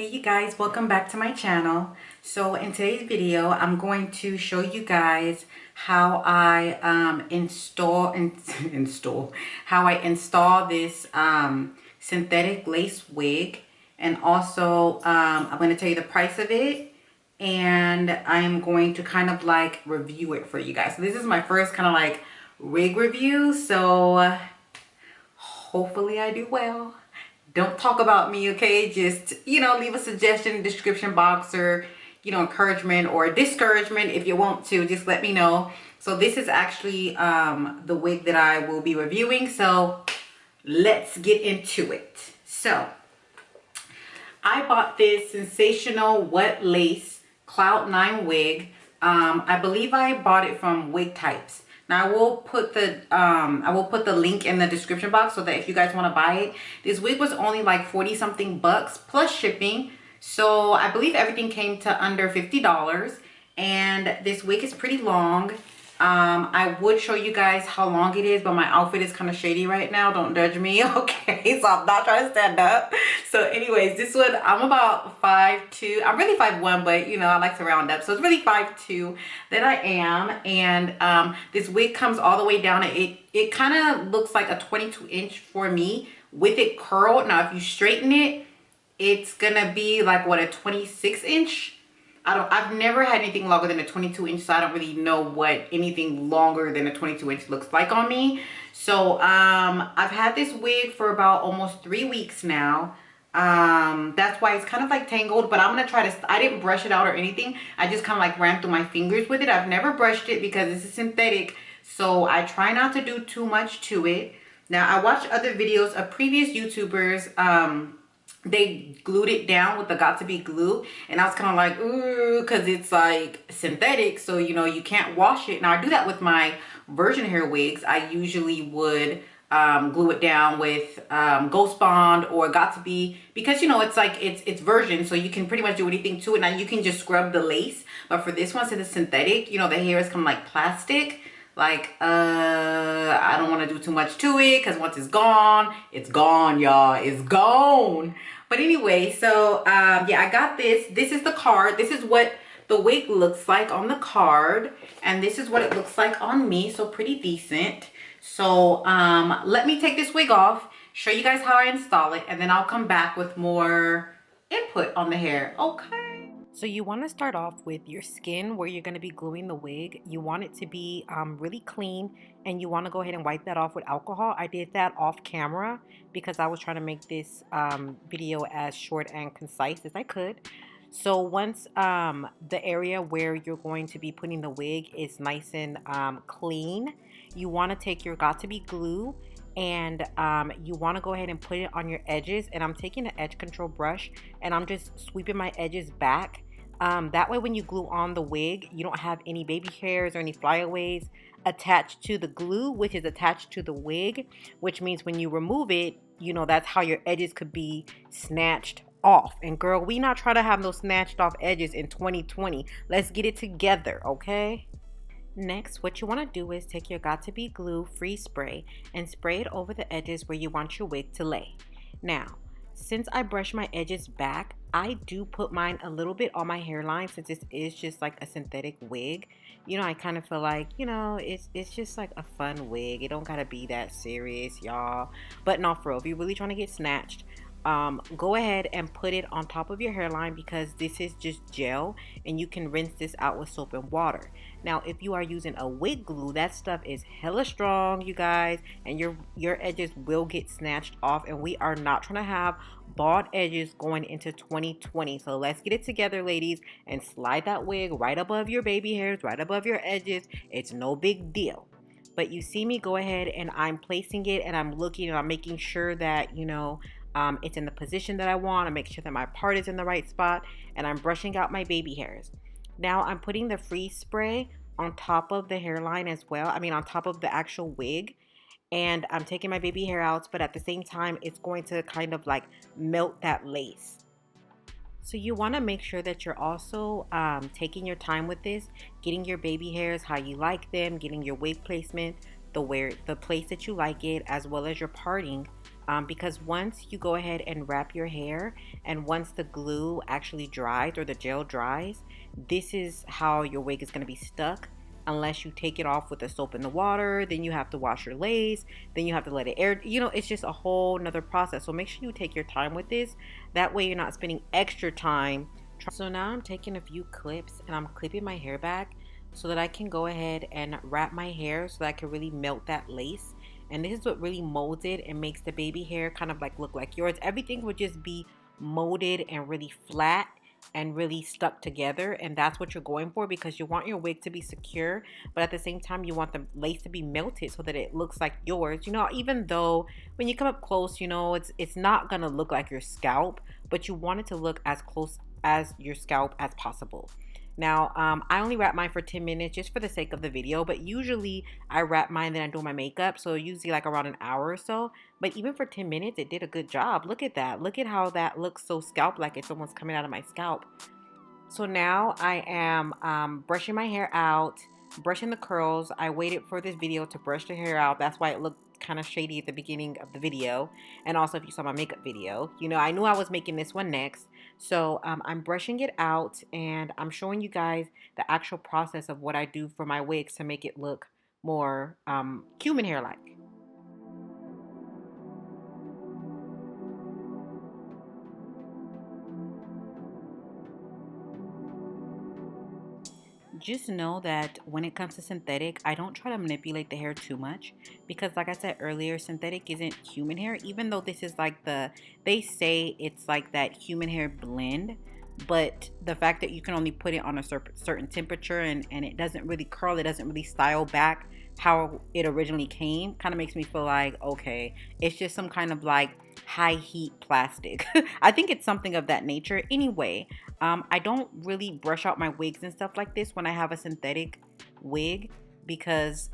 Hey you guys, welcome back to my channel. So in today's video, I'm going to show you guys how I install this synthetic lace wig, and also I'm going to tell you the price of it, and I'm going to kind of like review it for you guys. So this is my first kind of like wig review, so hopefully I do well. Don't talk about me, okay? Just, leave a suggestion in the description box, or, encouragement or discouragement if you want to. Just let me know. So this is actually the wig that I will be reviewing. So let's get into it. So I bought this sensational wet lace Cloud9 wig. I believe I bought it from Wig Types. Now I will put the link in the description box so that if you guys want to buy it. This wig was only like 40 something bucks plus shipping. So I believe everything came to under $50, and this wig is pretty long. I would show you guys how long it is, but my outfit is kind of shady right now. Don't judge me, okay? So I'm not trying to stand up. So anyways, this one, I'm about 5'2". I'm really 5'1", but I like to round up. So it's really 5'2" that I am. And this wig comes all the way down. It kind of looks like a 22-inch for me with it curled. Now, if you straighten it, it's gonna be like, what, a 26-inch? I've never had anything longer than a 22-inch, so I don't really know what anything longer than a 22-inch looks like on me. So I've had this wig for about almost 3 weeks now. That's why it's kind of like tangled, but I'm gonna try to, I didn't brush it out or anything. I just kind of like ran through my fingers with it. I've never brushed it because this is synthetic, so I try not to do too much to it. Now, I watched other videos of previous YouTubers. They glued it down with the Got2b glue, and I was kind of like, ooh, because it's like synthetic, so you can't wash it. Now I do that with my virgin hair wigs. I usually would glue it down with Ghost Bond or Got2b, because it's like it's virgin, so you can pretty much do anything to it. Now you can just scrub the lace, but for this one, since it's synthetic, the hair is kind of like plastic. Like, I don't want to do too much to it, because once it's gone, y'all. It's gone. But anyway, so yeah, I got this. This is the card. This is what the wig looks like on the card, and this is what it looks like on me. So pretty decent. So let me take this wig off, show you guys how I install it, and then I'll come back with more input on the hair. Okay. So you want to start off with your skin where you're going to be gluing the wig. You want it to be really clean, and you want to go ahead and wipe that off with alcohol. I did that off camera because I was trying to make this video as short and concise as I could. So once the area where you're going to be putting the wig is nice and clean, you want to take your Got2b glue, and you want to go ahead and put it on your edges. And I'm taking an edge control brush, and I'm just sweeping my edges back. That way when you glue on the wig, you don't have any baby hairs or any flyaways attached to the glue, which is attached to the wig, which means when you remove it, that's how your edges could be snatched off. And girl, we not trying to have those snatched off edges in 2020. Let's get it together, okay? Next, what you want to do is take your Got2b glue free spray and spray it over the edges where you want your wig to lay. Now, since I brush my edges back, I do put mine a little bit on my hairline, since this is just like a synthetic wig. I kind of feel like, it's just like a fun wig. It don't gotta be that serious, y'all. But no, for real, if you're really trying to get snatched, go ahead and put it on top of your hairline, because this is just gel, and you can rinse this out with soap and water. Now, if you are using a wig glue, that stuff is hella strong, you guys, and your edges will get snatched off, and we are not trying to have bald edges going into 2020. So let's get it together, ladies, and slide that wig right above your baby hairs, right above your edges. It's no big deal. But you see me go ahead and I'm placing it, and I'm looking, and I'm making sure that it's in the position that I want. I make sure that my part is in the right spot, and I'm brushing out my baby hairs. Now I'm putting the freeze spray on top of the hairline as well. I mean, on top of the actual wig. And I'm taking my baby hair out, but at the same time, it's going to kind of like melt that lace. So you want to make sure that you're also taking your time with this, getting your baby hairs how you like them, getting your wig placement the place that you like it, as well as your parting because once you go ahead and wrap your hair, and once the glue actually dries or the gel dries, this is how your wig is going to be stuck. Unless you take it off with the soap in the water, then you have to wash your lace, then you have to let it air. You know, it's just a whole nother process. So make sure you take your time with this. That way you're not spending extra time. So now I'm taking a few clips and I'm clipping my hair back so that I can go ahead and wrap my hair so that I can really melt that lace. And this is what really molds it and makes the baby hair kind of like look like yours. Everything would just be molded and really flat and really stuck together, and that's what you're going for, because you want your wig to be secure, but at the same time you want the lace to be melted so that it looks like yours. You know, even though when you come up close, you know, it's not gonna look like your scalp, but you want it to look as close as your scalp as possible. Now, I only wrap mine for 10 minutes just for the sake of the video, but usually I wrap mine, then I do my makeup, so usually like around an hour or so. But even for 10 minutes, it did a good job. Look at that. Look at how that looks so scalp-like. It's almost coming out of my scalp. So now I am brushing my hair out, brushing the curls. I waited for this video to brush the hair out. That's why it looked kind of shady at the beginning of the video. And also if you saw my makeup video, you know, I knew I was making this one next. So I'm brushing it out and I'm showing you guys the actual process of what I do for my wigs to make it look more human hair-like. Just know that when it comes to synthetic, I don't try to manipulate the hair too much, because like I said earlier, synthetic isn't human hair, even though this is like they say it's like that human hair blend, but the fact that you can only put it on a certain temperature, and it doesn't really curl, it doesn't really style back how it originally came, kind of makes me feel like, okay, it's just some kind of like high heat plastic. I think it's something of that nature. Anyway, I don't really brush out my wigs and stuff like this when I have a synthetic wig, because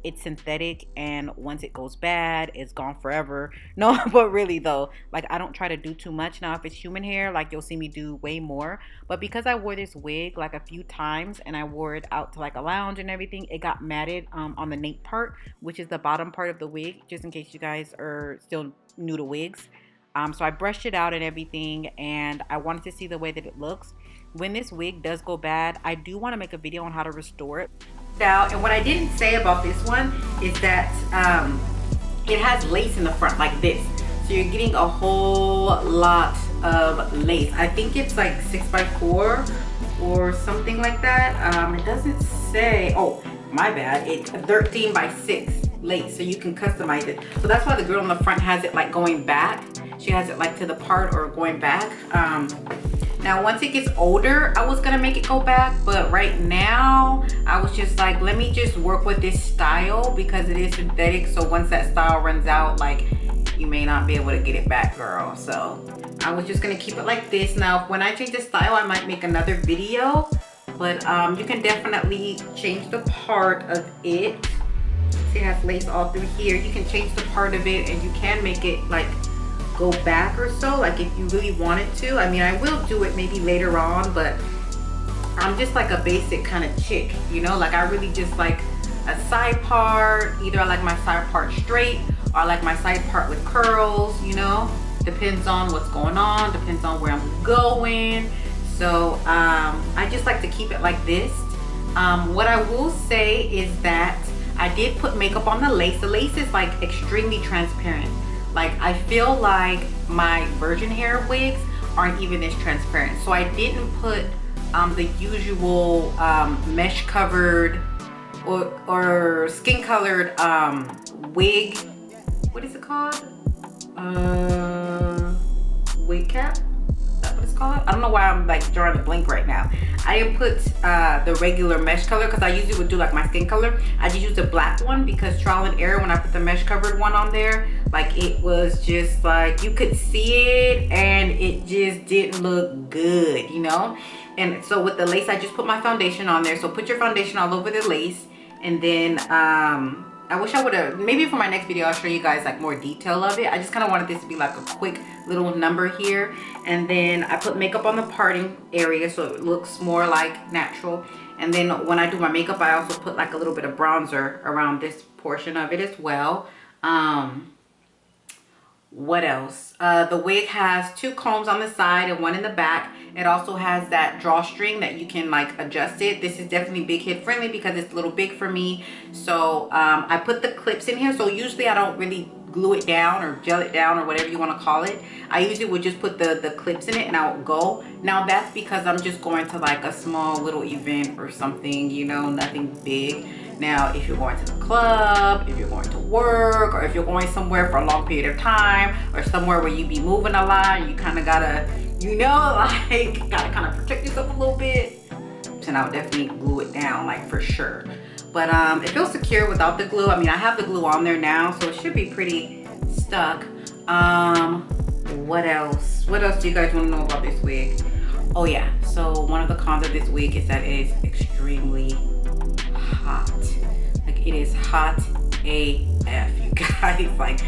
it's synthetic, and once it goes bad, it's gone forever. No, but really though, like I don't try to do too much. Now if it's human hair, like you'll see me do way more, but because I wore this wig like a few times and I wore it out to like a lounge and everything, it got matted on the nape part, which is the bottom part of the wig, just in case you guys are still new to wigs. So I brushed it out and everything, and I wanted to see the way that it looks. When this wig does go bad, I do want to make a video on how to restore it. Now, and what I didn't say about this one is that it has lace in the front like this. So you're getting a whole lot of lace. I think it's like 6x4 or something like that. It doesn't say, oh, my bad. It's 13x6 lace, so you can customize it. So that's why the girl in the front has it like going back. She has it like to the part or going back. Now once it gets older, I was gonna make it go back, but right now I was just like, let me just work with this style because it is synthetic. So once that style runs out, like you may not be able to get it back, girl. So I was just gonna keep it like this. Now when I change the style, I might make another video, but you can definitely change the part of it. See, it has lace all through here. You can change the part of it, and you can make it like go back or so, like if you really wanted to. I mean, I will do it maybe later on, but I'm just like a basic kind of chick, you know, like I really just like a side part. Either I like my side part straight, or I like my side part with curls, you know, depends on what's going on, depends on where I'm going. So I just like to keep it like this. What I will say is that I did put makeup on the lace. The lace is like extremely transparent. Like I feel like my virgin hair wigs aren't even this transparent. So I didn't put the usual mesh covered or skin colored wig. What is it called? Wig cap? Is that what it's called? I don't know why I'm like drawing a blank right now. I didn't put the regular mesh color because I usually would do like my skin color. I just used a black one because trial and error, when I put the mesh covered one on there, like it was just like you could see it and it just didn't look good, you know. And so with the lace, I just put my foundation on there. So put your foundation all over the lace, and then I wish I would have, maybe for my next video I'll show you guys like more detail of it. I just kind of wanted this to be like a quick little number here. And then I put makeup on the parting area so it looks more like natural. And then when I do my makeup, I also put like a little bit of bronzer around this portion of it as well. What else? The wig has 2 combs on the side and 1 in the back. It also has that drawstring that you can like adjust it. This is definitely big head friendly because it's a little big for me. So I put the clips in here. So usually I don't really glue it down or gel it down or whatever you want to call it. I usually would just put the clips in it and I'll go. Now that's because I'm just going to like a small little event or something, you know, nothing big. Now, if you're going to the club, if you're going to work, or if you're going somewhere for a long period of time, or somewhere where you be moving a lot, you kind of gotta, you know, like, gotta kind of protect yourself a little bit. And I would definitely glue it down, like, for sure. But it feels secure without the glue. I mean, I have the glue on there now, so it should be pretty stuck. What else? What else do you guys want to know about this wig? Oh yeah, so one of the cons of this wig is that it is extremely hot. Like, it is hot AF, you guys. Like,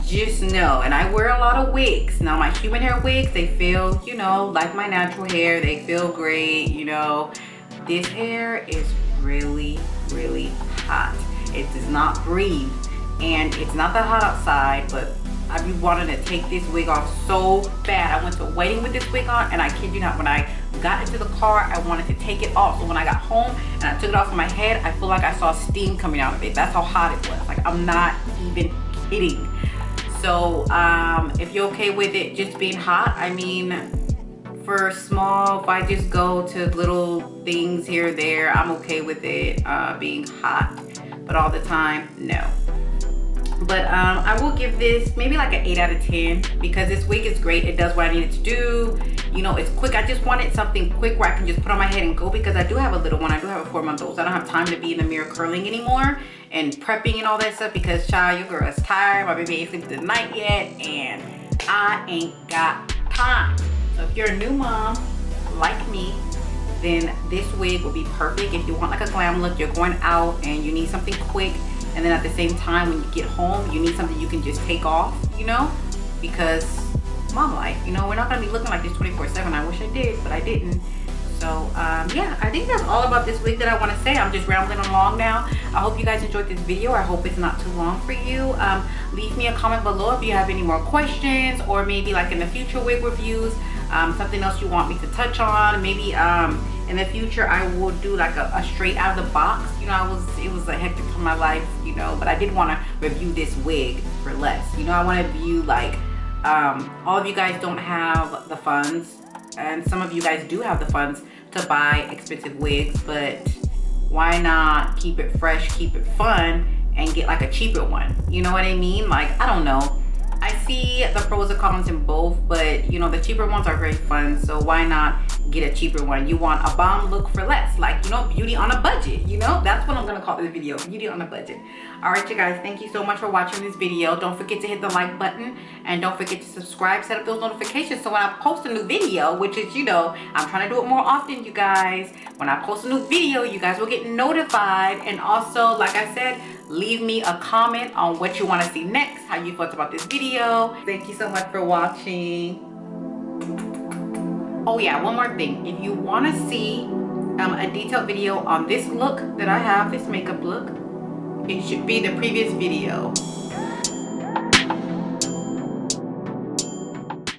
just know. And I wear a lot of wigs. Now my human hair wigs, they feel, you know, like my natural hair. They feel great, you know. This hair is really, really hot. It does not breathe. And it's not that hot outside, but I be wanting to take this wig off so bad. I went to a wedding with this wig on, and I kid you not, when I got into the car, I wanted to take it off. So when I got home and I took it off of my head, I feel like I saw steam coming out of it. That's how hot it was. Like, I'm not even kidding. So if you're okay with it just being hot, I mean, for small, if I just go to little things here or there, I'm okay with it being hot. But all the time, no. But I will give this maybe like an 8 out of 10 because this wig is great. It does what I need it to do. You know, it's quick. I just wanted something quick where I can just put on my head and go because I do have a little one. I do have a 4-month-old. So I don't have time to be in the mirror curling anymore and prepping and all that stuff because, child, your girl is tired. My baby ain't sleep the night yet and I ain't got time. So if you're a new mom like me, then this wig will be perfect. If you want like a glam look, you're going out and you need something quick. And then at the same time, when you get home, you need something you can just take off, you know, because mom life, you know, we're not gonna be looking like this 24/7. I wish I did, but I didn't. So yeah, I think that's all about this wig that I want to say. I'm just rambling along now. I hope you guys enjoyed this video. I hope it's not too long for you. Leave me a comment below if you have any more questions, or maybe like in the future wig reviews, something else you want me to touch on. Maybe in the future I will do like a straight out of the box. You know, it was a hectic time in my life, you know, but I did want to review this wig for less. You know, I want to view like all of you guys don't have the funds, and some of you guys do have the funds to buy expensive wigs, but why not keep it fresh, keep it fun, and get like a cheaper one? You know what I mean? Like, I don't know. I see the pros and cons in both, but you know, the cheaper ones are very fun, so why not get a cheaper one? You want a bomb look for less, like, you know, beauty on a budget. You know, that's what I'm gonna call this video, beauty on a budget. All right, you guys, thank you so much for watching this video. Don't forget to hit the like button, and don't forget to subscribe, set up those notifications, so when I post a new video, which is, you know, I'm trying to do it more often, you guys. When I post a new video, you guys will get notified. And also, like I said, leave me a comment on what you want to see next, how you felt about this video. Thank you so much for watching. Oh yeah, one more thing. If you want to see a detailed video on this look that I have, this makeup look, it should be the previous video.